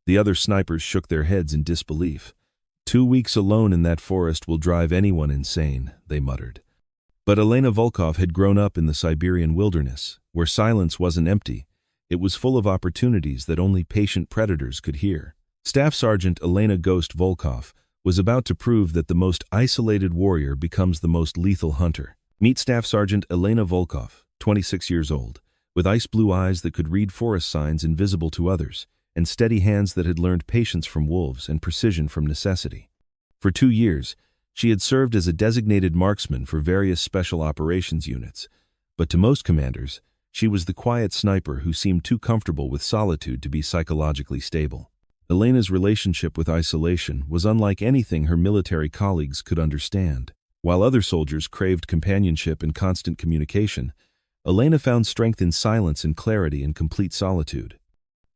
The other snipers shook their heads in disbelief. 2 weeks alone in that forest will drive anyone insane, they muttered. But Elena Volkov had grown up in the Siberian wilderness, where silence wasn't empty. It was full of opportunities that only patient predators could hear. Staff Sergeant Elena "Ghost" Volkov was about to prove that the most isolated warrior becomes the most lethal hunter. Meet Staff Sergeant Elena Volkov, 26 years old, with ice-blue eyes that could read forest signs invisible to others, and steady hands that had learned patience from wolves and precision from necessity. For 2 years, she had served as a designated marksman for various special operations units, but to most commanders, she was the quiet sniper who seemed too comfortable with solitude to be psychologically stable. Elena's relationship with isolation was unlike anything her military colleagues could understand. While other soldiers craved companionship and constant communication, Elena found strength in silence and clarity in complete solitude.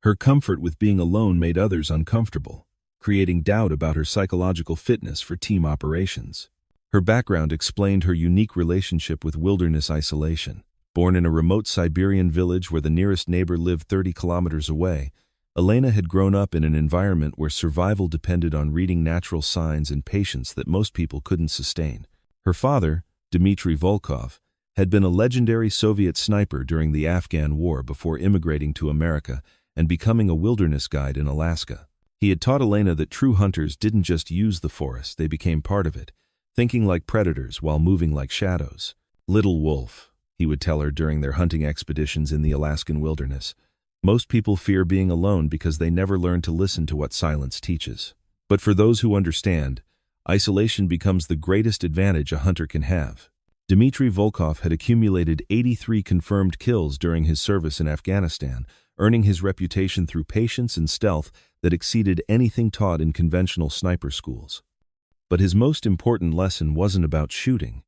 Her comfort with being alone made others uncomfortable, creating doubt about her psychological fitness for team operations. Her background explained her unique relationship with wilderness isolation. Born in a remote Siberian village where the nearest neighbor lived 30 kilometers away, Elena had grown up in an environment where survival depended on reading natural signs and patience that most people couldn't sustain. Her father, Dmitry Volkov, had been a legendary Soviet sniper during the Afghan War before immigrating to America and becoming a wilderness guide in Alaska. He had taught Elena that true hunters didn't just use the forest, they became part of it, thinking like predators while moving like shadows. "Little wolf," he would tell her during their hunting expeditions in the Alaskan wilderness. "Most people fear being alone because they never learn to listen to what silence teaches. But for those who understand, isolation becomes the greatest advantage a hunter can have." Dmitry Volkov had accumulated 83 confirmed kills during his service in Afghanistan, earning his reputation through patience and stealth that exceeded anything taught in conventional sniper schools. But his most important lesson wasn't about shooting.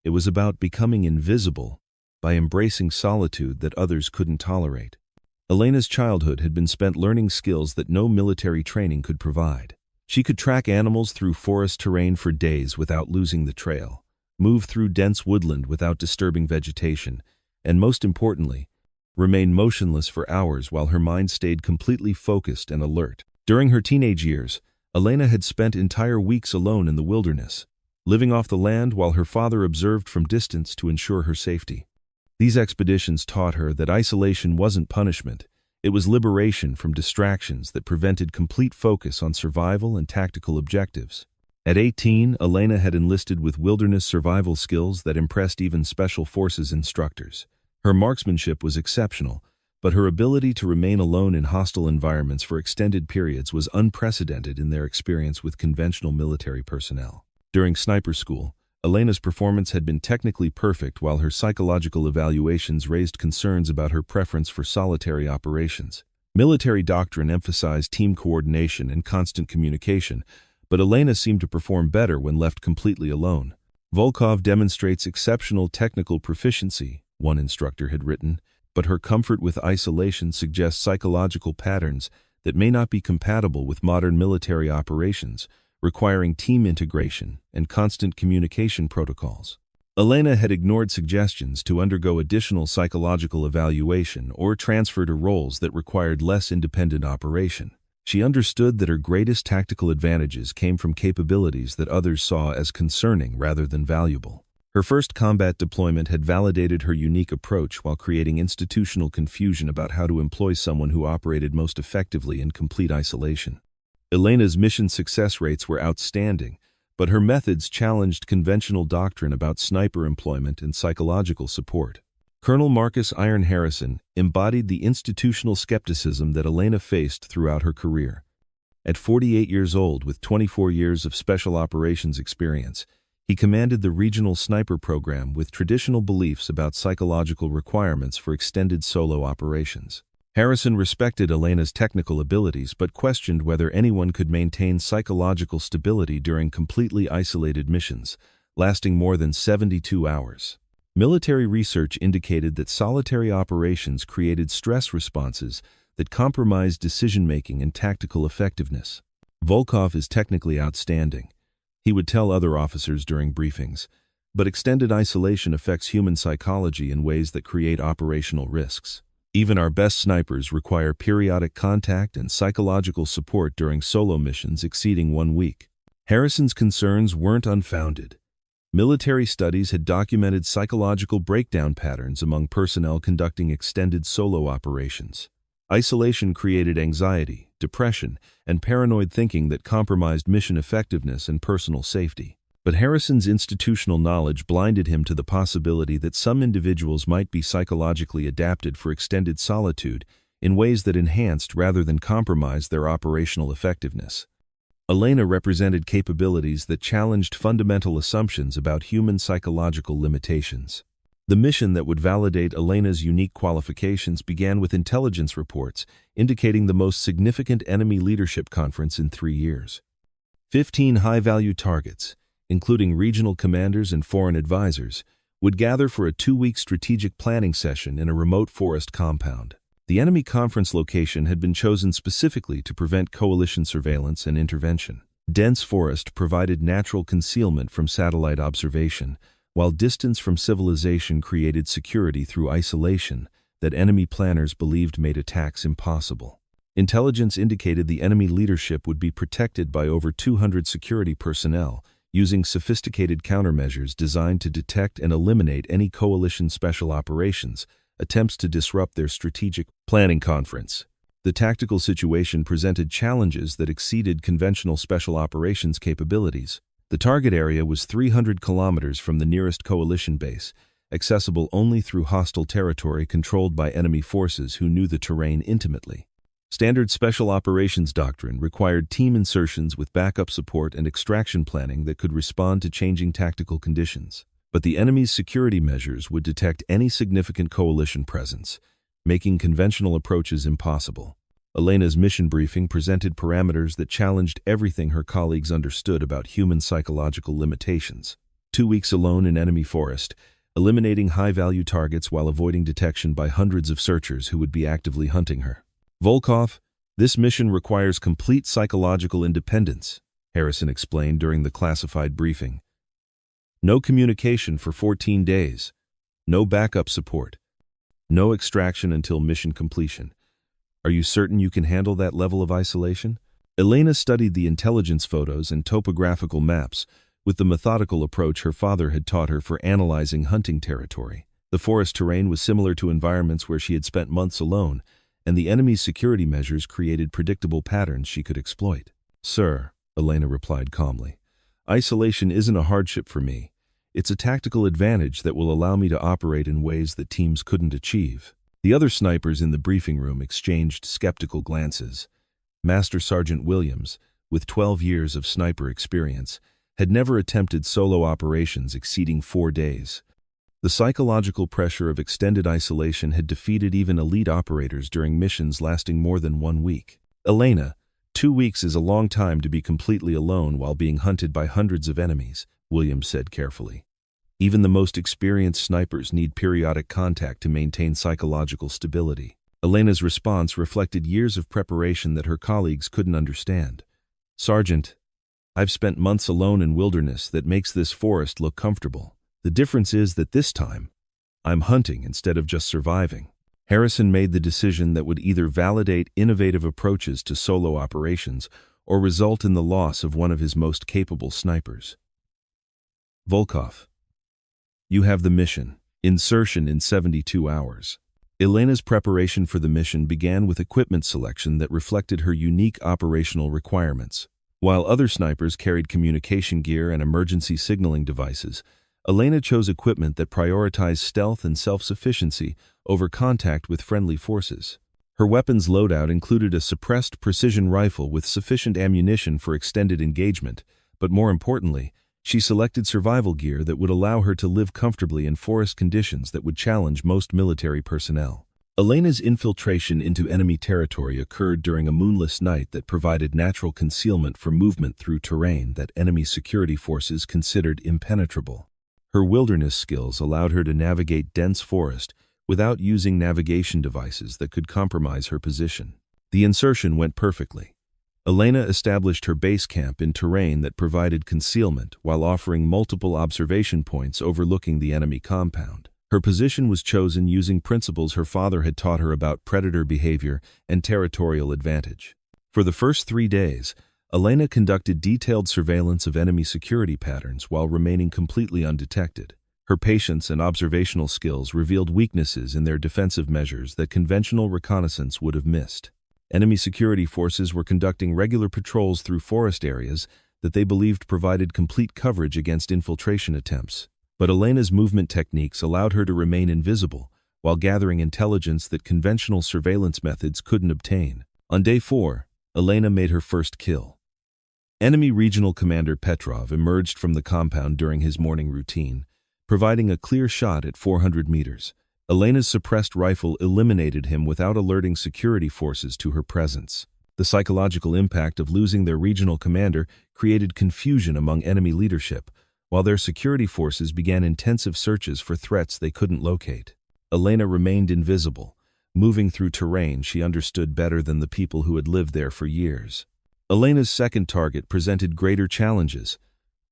It was about becoming invisible by embracing solitude that others couldn't tolerate. Elena's childhood had been spent learning skills that no military training could provide. She could track animals through forest terrain for days without losing the trail, move through dense woodland without disturbing vegetation, and most importantly, remain motionless for hours while her mind stayed completely focused and alert. During her teenage years, Elena had spent entire weeks alone in the wilderness, living off the land while her father observed from distance to ensure her safety. These expeditions taught her that isolation wasn't punishment, it was liberation from distractions that prevented complete focus on survival and tactical objectives. At 18, Elena had enlisted with wilderness survival skills that impressed even Special Forces instructors. Her marksmanship was exceptional, but her ability to remain alone in hostile environments for extended periods was unprecedented in their experience with conventional military personnel. During sniper school, Elena's performance had been technically perfect while her psychological evaluations raised concerns about her preference for solitary operations. Military doctrine emphasized team coordination and constant communication, but Elena seemed to perform better when left completely alone. "Volkov demonstrates exceptional technical proficiency," one instructor had written, but her comfort with isolation suggests psychological patterns that may not be compatible with modern military operations, requiring team integration and constant communication protocols. Elena had ignored suggestions to undergo additional psychological evaluation or transfer to roles that required less independent operation. She understood that her greatest tactical advantages came from capabilities that others saw as concerning rather than valuable. Her first combat deployment had validated her unique approach while creating institutional confusion about how to employ someone who operated most effectively in complete isolation. Elena's mission success rates were outstanding, but her methods challenged conventional doctrine about sniper employment and psychological support. Colonel Marcus "Iron" Harrison embodied the institutional skepticism that Elena faced throughout her career. At 48 years old, with 24 years of special operations experience, he commanded the regional sniper program with traditional beliefs about psychological requirements for extended solo operations. Harrison respected Elena's technical abilities but questioned whether anyone could maintain psychological stability during completely isolated missions, lasting more than 72 hours. Military research indicated that solitary operations created stress responses that compromised decision-making and tactical effectiveness. "Volkov is technically outstanding," he would tell other officers during briefings, "but extended isolation affects human psychology in ways that create operational risks. Even our best snipers require periodic contact and psychological support during solo missions exceeding 1 week. Harrison's concerns weren't unfounded. Military studies had documented psychological breakdown patterns among personnel conducting extended solo operations. Isolation created anxiety, depression, and paranoid thinking that compromised mission effectiveness and personal safety. But Harrison's institutional knowledge blinded him to the possibility that some individuals might be psychologically adapted for extended solitude in ways that enhanced rather than compromised their operational effectiveness. Elena represented capabilities that challenged fundamental assumptions about human psychological limitations. The mission that would validate Elena's unique qualifications began with intelligence reports indicating the most significant enemy leadership conference in 3 years. 15 high-value targets, including regional commanders and foreign advisors, would gather for a 2-week strategic planning session in a remote forest compound. The enemy conference location had been chosen specifically to prevent coalition surveillance and intervention. Dense forest provided natural concealment from satellite observation, while distance from civilization created security through isolation that enemy planners believed made attacks impossible. Intelligence indicated the enemy leadership would be protected by over 200 security personnel, using sophisticated countermeasures designed to detect and eliminate any coalition special operations attempts to disrupt their strategic planning conference. The tactical situation presented challenges that exceeded conventional special operations capabilities. The target area was 300 kilometers from the nearest coalition base, accessible only through hostile territory controlled by enemy forces who knew the terrain intimately. Standard special operations doctrine required team insertions with backup support and extraction planning that could respond to changing tactical conditions. But the enemy's security measures would detect any significant coalition presence, making conventional approaches impossible. Elena's mission briefing presented parameters that challenged everything her colleagues understood about human psychological limitations. 2 weeks alone in enemy forest, eliminating high-value targets while avoiding detection by hundreds of searchers who would be actively hunting her. Volkov, this mission requires complete psychological independence, Harrison explained during the classified briefing. No communication for 14 days, no backup support, no extraction until mission completion. Are you certain you can handle that level of isolation? Elena studied the intelligence photos and topographical maps with the methodical approach her father had taught her for analyzing hunting territory. The forest terrain was similar to environments where she had spent months alone, and the enemy's security measures created predictable patterns she could exploit. "Sir," Elena replied calmly, "isolation isn't a hardship for me. It's a tactical advantage that will allow me to operate in ways that teams couldn't achieve." The other snipers in the briefing room exchanged skeptical glances. Master Sergeant Williams, with 12 years of sniper experience, had never attempted solo operations exceeding 4 days. The psychological pressure of extended isolation had defeated even elite operators during missions lasting more than 1 week. "Elena, 2 weeks is a long time to be completely alone while being hunted by hundreds of enemies," Williams said carefully. "Even the most experienced snipers need periodic contact to maintain psychological stability." Elena's response reflected years of preparation that her colleagues couldn't understand. "Sergeant, I've spent months alone in wilderness that makes this forest look comfortable. The difference is that this time, I'm hunting instead of just surviving." Harrison made the decision that would either validate innovative approaches to solo operations or result in the loss of one of his most capable snipers. "Volkov, you have the mission. Insertion in 72 hours. Elena's preparation for the mission began with equipment selection that reflected her unique operational requirements. While other snipers carried communication gear and emergency signaling devices, Elena chose equipment that prioritized stealth and self-sufficiency over contact with friendly forces. Her weapons loadout included a suppressed precision rifle with sufficient ammunition for extended engagement, but more importantly, she selected survival gear that would allow her to live comfortably in forest conditions that would challenge most military personnel. Elena's infiltration into enemy territory occurred during a moonless night that provided natural concealment for movement through terrain that enemy security forces considered impenetrable. Her wilderness skills allowed her to navigate dense forest without using navigation devices that could compromise her position. The insertion went perfectly. Elena established her base camp in terrain that provided concealment while offering multiple observation points overlooking the enemy compound. Her position was chosen using principles her father had taught her about predator behavior and territorial advantage. For the first 3 days, Elena conducted detailed surveillance of enemy security patterns while remaining completely undetected. Her patience and observational skills revealed weaknesses in their defensive measures that conventional reconnaissance would have missed. Enemy security forces were conducting regular patrols through forest areas that they believed provided complete coverage against infiltration attempts. But Elena's movement techniques allowed her to remain invisible while gathering intelligence that conventional surveillance methods couldn't obtain. On day 4, Elena made her first kill. Enemy Regional Commander Petrov emerged from the compound during his morning routine, providing a clear shot at 400 meters. Elena's suppressed rifle eliminated him without alerting security forces to her presence. The psychological impact of losing their regional commander created confusion among enemy leadership, while their security forces began intensive searches for threats they couldn't locate. Elena remained invisible, moving through terrain she understood better than the people who had lived there for years. Elena's second target presented greater challenges.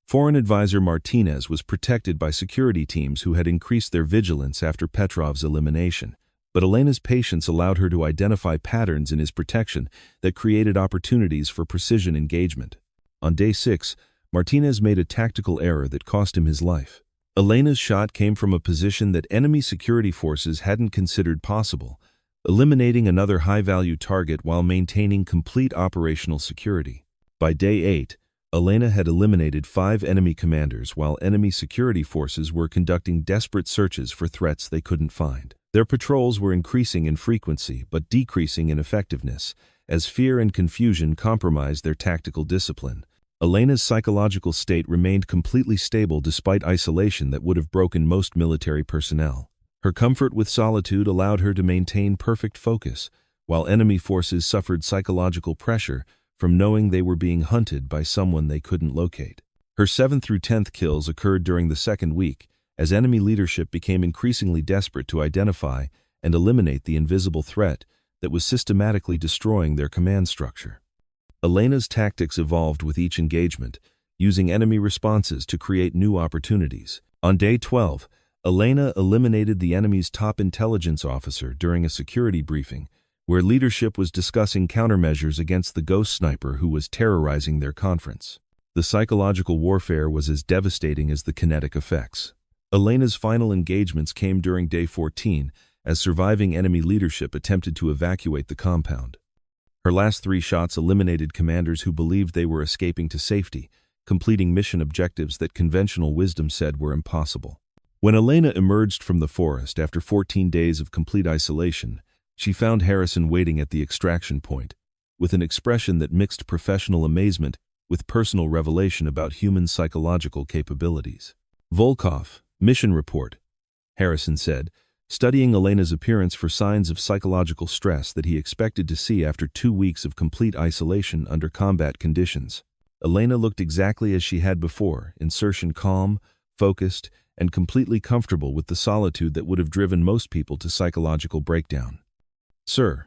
Foreign advisor Martinez was protected by security teams who had increased their vigilance after Petrov's elimination, but Elena's patience allowed her to identify patterns in his protection that created opportunities for precision engagement. On day 6, Martinez made a tactical error that cost him his life. Elena's shot came from a position that enemy security forces hadn't considered possible, eliminating another high-value target while maintaining complete operational security. By day 8, Elena had eliminated 5 enemy commanders while enemy security forces were conducting desperate searches for threats they couldn't find. Their patrols were increasing in frequency but decreasing in effectiveness, as fear and confusion compromised their tactical discipline. Elena's psychological state remained completely stable despite isolation that would have broken most military personnel. Her comfort with solitude allowed her to maintain perfect focus, while enemy forces suffered psychological pressure from knowing they were being hunted by someone they couldn't locate. Her 7th through 10th kills occurred during the second week, as enemy leadership became increasingly desperate to identify and eliminate the invisible threat that was systematically destroying their command structure. Elena's tactics evolved with each engagement, using enemy responses to create new opportunities. On day 12, Elena eliminated the enemy's top intelligence officer during a security briefing, where leadership was discussing countermeasures against the ghost sniper who was terrorizing their conference. The psychological warfare was as devastating as the kinetic effects. Elena's final engagements came during day 14, as surviving enemy leadership attempted to evacuate the compound. Her last 3 shots eliminated commanders who believed they were escaping to safety, completing mission objectives that conventional wisdom said were impossible. When Elena emerged from the forest after 14 days of complete isolation, she found Harrison waiting at the extraction point, with an expression that mixed professional amazement with personal revelation about human psychological capabilities. "Volkov, mission report," Harrison said, studying Elena's appearance for signs of psychological stress that he expected to see after 2 weeks of complete isolation under combat conditions. Elena looked exactly as she had before, insertion calm, focused, and completely comfortable with the solitude that would have driven most people to psychological breakdown. "Sir,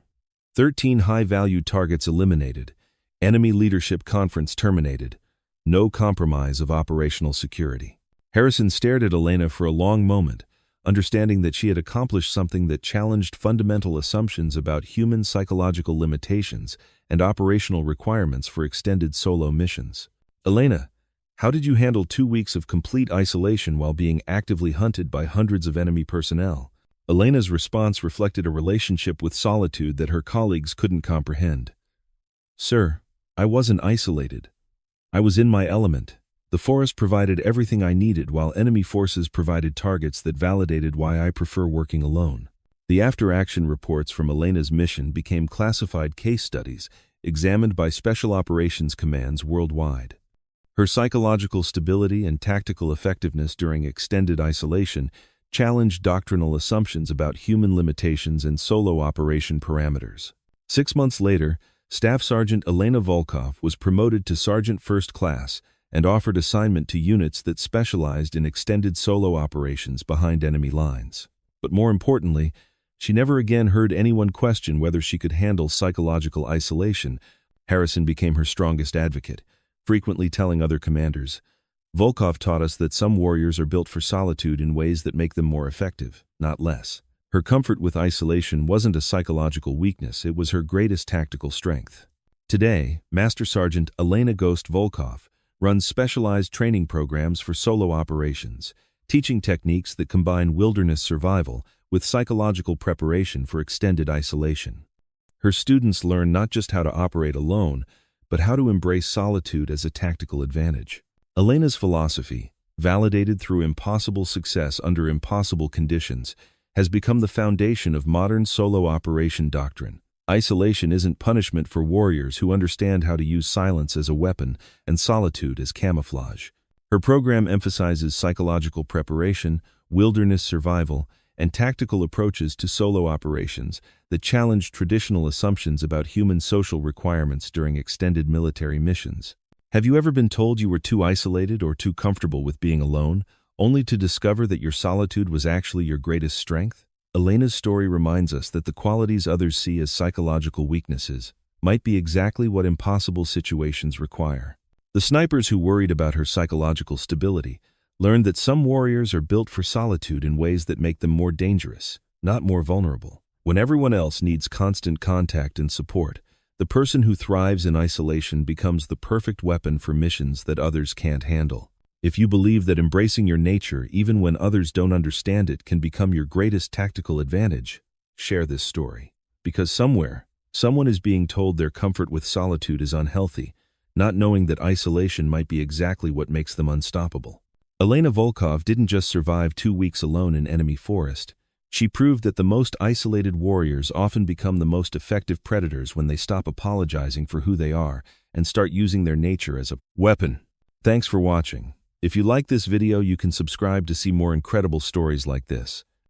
13 high-value targets eliminated, enemy leadership conference terminated, no compromise of operational security." Harrison stared at Elena for a long moment, understanding that she had accomplished something that challenged fundamental assumptions about human psychological limitations and operational requirements for extended solo missions. "Elena, how did you handle 2 weeks of complete isolation while being actively hunted by hundreds of enemy personnel?" Elena's response reflected a relationship with solitude that her colleagues couldn't comprehend. "Sir, I wasn't isolated. I was in my element. The forest provided everything I needed while enemy forces provided targets that validated why I prefer working alone." The after-action reports from Elena's mission became classified case studies examined by special operations commands worldwide. Her psychological stability and tactical effectiveness during extended isolation challenged doctrinal assumptions about human limitations and solo operation parameters. 6 months later, Staff Sergeant Elena Volkov was promoted to Sergeant First Class and offered assignment to units that specialized in extended solo operations behind enemy lines. But more importantly, she never again heard anyone question whether she could handle psychological isolation. Harrison became her strongest advocate, frequently telling other commanders, Volkov taught us that some warriors are built for solitude in ways that make them more effective, not less. Her comfort with isolation wasn't a psychological weakness, it was her greatest tactical strength. Today, Master Sergeant Elena Volkov runs specialized training programs for solo operations, teaching techniques that combine wilderness survival with psychological preparation for extended isolation. Her students learn not just how to operate alone, but how to embrace solitude as a tactical advantage. Elena's philosophy, validated through impossible success under impossible conditions, has become the foundation of modern solo operation doctrine. Isolation isn't punishment for warriors who understand how to use silence as a weapon and solitude as camouflage. Her program emphasizes psychological preparation, wilderness survival, and tactical approaches to solo operations that challenge traditional assumptions about human social requirements during extended military missions. Have you ever been told you were too isolated or too comfortable with being alone, only to discover that your solitude was actually your greatest strength? Elena's story reminds us that the qualities others see as psychological weaknesses might be exactly what impossible situations require. The snipers who worried about her psychological stability learned that some warriors are built for solitude in ways that make them more dangerous, not more vulnerable. When everyone else needs constant contact and support, the person who thrives in isolation becomes the perfect weapon for missions that others can't handle. If you believe that embracing your nature, even when others don't understand it, can become your greatest tactical advantage, share this story. Because somewhere, someone is being told their comfort with solitude is unhealthy, not knowing that isolation might be exactly what makes them unstoppable. Elena Volkov didn't just survive 2 weeks alone in enemy forest. She proved that the most isolated warriors often become the most effective predators when they stop apologizing for who they are and start using their nature as a weapon. Thanks for watching. If you like this video, you can subscribe to see more incredible stories like this.